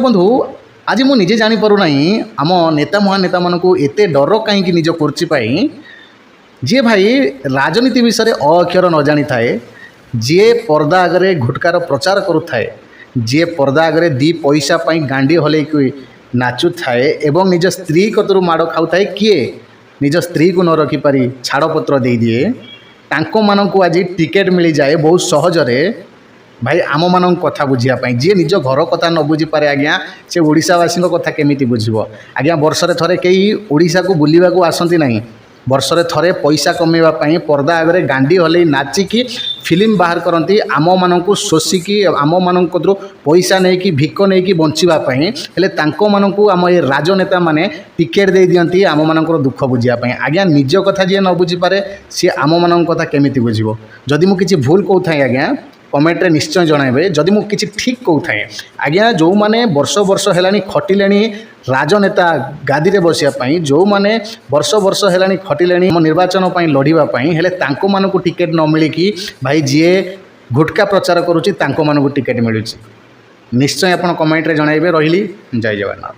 बंधु आज मुझे जापर ना आम नेता महानेता मानक एत डर कहीं निज कुर्सी जी भाई राजनीति विषय अक्षर न जानी थाए जी पर्दा आगे घुटकार प्रचार करुए जी पर्दा आगे दी पैसा गांडी हल नाचु थाए एवं निज स्त्री कतरू माड़ खाऊ थाए किए निज स्त्री को न रखिपारी छाड़पत्र दे दिए तांको मानक आज टिकेट मिल जाए बहुत सहजरे भाई आम मान कथा बुझापी जी निज घर कथा न बुझी पारे आज्ञा से ओडिशावासी कथा केमिति बुझिबो आज्ञा वर्षरे थरे कई ओडिशा को बुलिबा को आसंती नहीं वर्षरे थरे पैसा कमेवाई पर्दा आगे गांडी हल नाचिकी फिल्म बाहर करती आम मानू शोषिकी आम मान पैसा नहीं कि भिक नहीं कि बचापी हेले तांको मानू आम ये राजनेता माने टिकेट दे दियंती आम मान दुख बुझापी आज्ञा निज कथा जी न बुझी पारे सी आम मान कथा केमिति बुझिबो जदि मु किछि भूल कहूँ आज्ञा कमेंट्रे निश्चय जनइबे जदि मु किछि ठीक कहूँ आज्ञा जो माने वर्ष वर्ष है खटिले राजनेता गादी रे बसियापाई जो माने वर्ष वर्ष है खटिले निर्वाचन लड़ाई हेले तांको मानकु टिकेट न मिलिकी भाई जी गुटका प्रचार करुच्ची तांको मानकु टिकेट मिलुची निश्चय आपण कमेंट्रे जनइबे रहिली जय जगन्नाथ।